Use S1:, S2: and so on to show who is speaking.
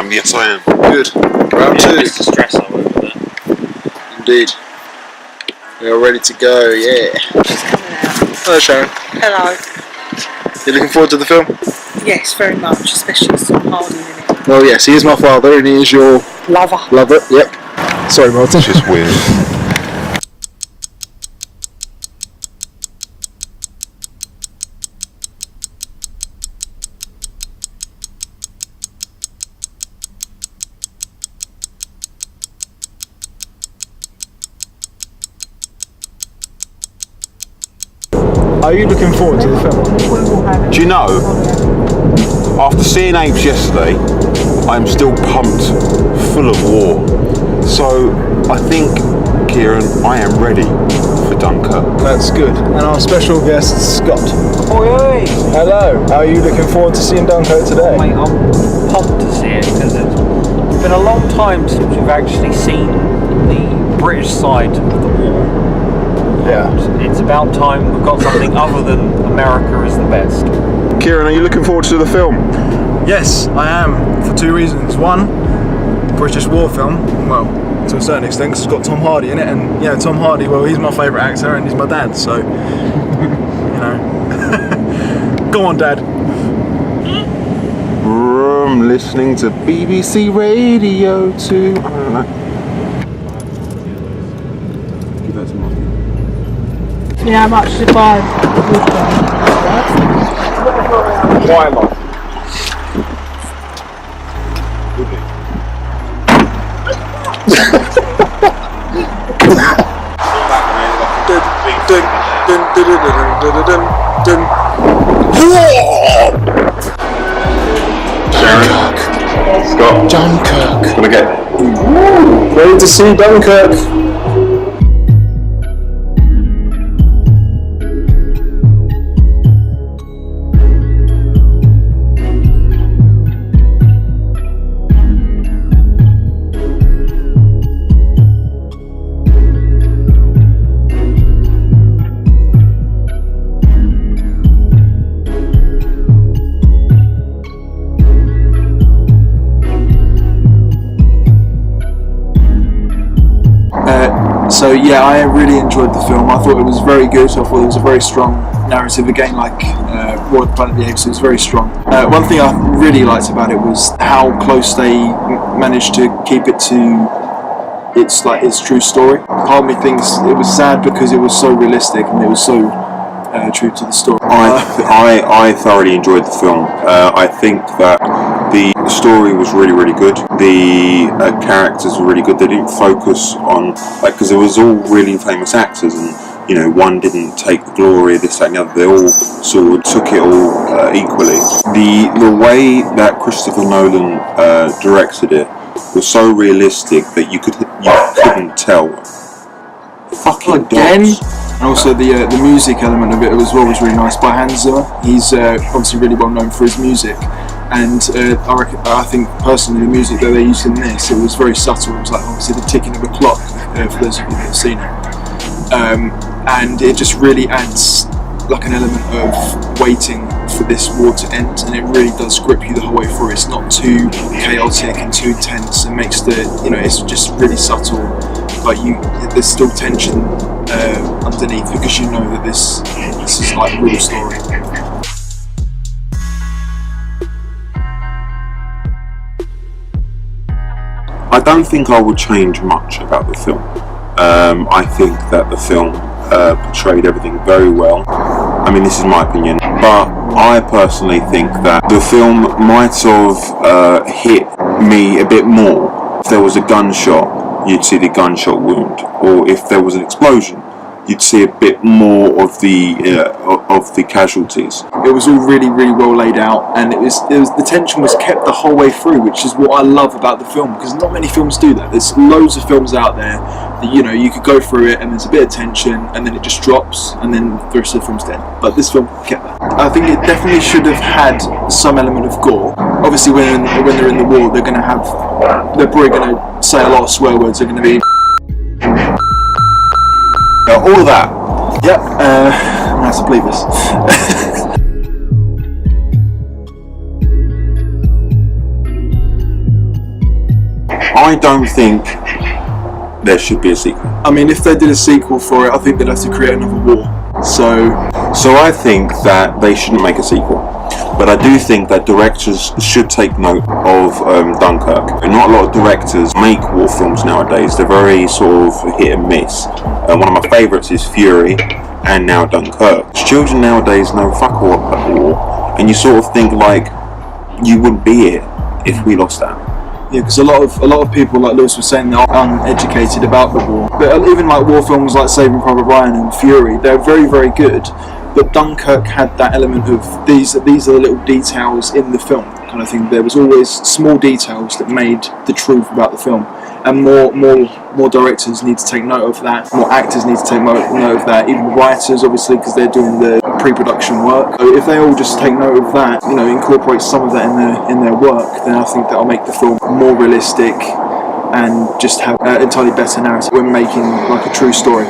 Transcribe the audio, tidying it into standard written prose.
S1: Yes, I am.
S2: Good. Round two.
S3: Mr. Stress over there.
S2: Indeed. We are ready to go, yeah.
S4: She's coming out.
S2: Hello, Sharon.
S4: Hello.
S2: You looking forward to the film?
S4: Yes, very much, especially with Tom Hardy in it.
S2: Well, yes, he is my father and he is your...
S4: Lover.
S2: Lover, yep. Sorry, Martin.
S1: It's just weird.
S2: Are you looking forward to the film?
S1: Do you know, after seeing Apes yesterday, I'm still pumped, full of war. So I think, Kieran, I am ready for Dunkirk.
S2: That's good. And our special guest, Scott.
S3: Oi!
S2: Hello. How are you looking forward to seeing Dunkirk today?
S3: Mate, I'm pumped to see it because it's been a long time since we've actually seen the British side of the war.
S2: Yeah.
S3: It's about time we've got something other than America is the best.
S1: Kieran, are you looking forward to the film?
S2: Yes, I am, for two reasons. One, British war film, well, to a certain extent, because it's got Tom Hardy in it, and yeah, Tom Hardy, well, he's my favourite actor and he's my dad, so, you know. Go on, Dad.
S1: I'm listening to BBC Radio 2. I don't know. Give that to Martin.
S4: You know how much to buy?
S1: Why not?
S2: Dunkirk.
S1: Scott.
S2: Dunkirk.
S1: Gonna get.
S2: Ready to see Dunkirk. So yeah, I really enjoyed the film. I thought it was very good. I thought it was a very strong narrative. Again, like War of the Planet of the Apes, it was very strong. One thing I really liked about it was how close they managed to keep it to its true story. Part of me thinks it was sad because it was so realistic and it was so true to the story.
S1: I thoroughly enjoyed the film. I think that the story was really, really good. The characters were really good. They didn't focus on, because it was all really famous actors, and you know, one didn't take the glory, this, that, and the other. They all sort of took it all equally. The way that Christopher Nolan directed it was so realistic that you couldn't tell. Fucking dogs.
S2: And also the music element of it as well was really nice by Hans Zimmer. He's obviously really well known for his music, and I think personally the music that they used in this, it was very subtle. It was like obviously the ticking of a clock for those of you that have seen it, and it just really adds like an element of waiting for this war to end, and it really does grip you the whole way through. It's not too chaotic and too tense. It makes it's just really subtle. Like there's still tension underneath because you know that this is like a real story.
S1: I don't think I would change much about the film. I think that the film portrayed everything very well. I mean, this is my opinion, but I personally think that the film might have hit me a bit more. If there was a gunshot, you'd see the gunshot wound, or if there was an explosion, you'd see a bit more of the casualties.
S2: It was all really, really well laid out, and it was the tension was kept the whole way through, which is what I love about the film, because not many films do that. There's loads of films out there that you could go through it and there's a bit of tension and then it just drops and then the rest of the film's dead. But this film kept that. I think it definitely should have had some element of gore. Obviously, when they're in the war, they're probably going to say a lot of swear words. They're going to be
S1: All of that.
S2: Yep. I have to bleep this.
S1: I don't think there should be a sequel.
S2: I mean, if they did a sequel for it, I think they'd have to create another war. So
S1: I think that they shouldn't make a sequel. But I do think that directors should take note of Dunkirk. Not a lot of directors make war films nowadays. They're very sort of hit and miss. One of my favourites is Fury, and now Dunkirk. Children nowadays know fuck all about war, and you sort of think like you wouldn't be here if we lost that.
S2: yeah, because a lot of people, like Lewis was saying, they're uneducated about the war. But even like war films like Saving Private Ryan and Fury, they're very, very good. But Dunkirk had that element of these are the little details in the film kind of thing. There was always small details that made the truth about the film, and more directors need to take note of that. More actors need to take note of that. Even writers, obviously, because they're doing the pre-production work. So if they all just take note of that, incorporate some of that in their work, then I think that'll make the film more realistic and just have an entirely better narrative when making like a true story.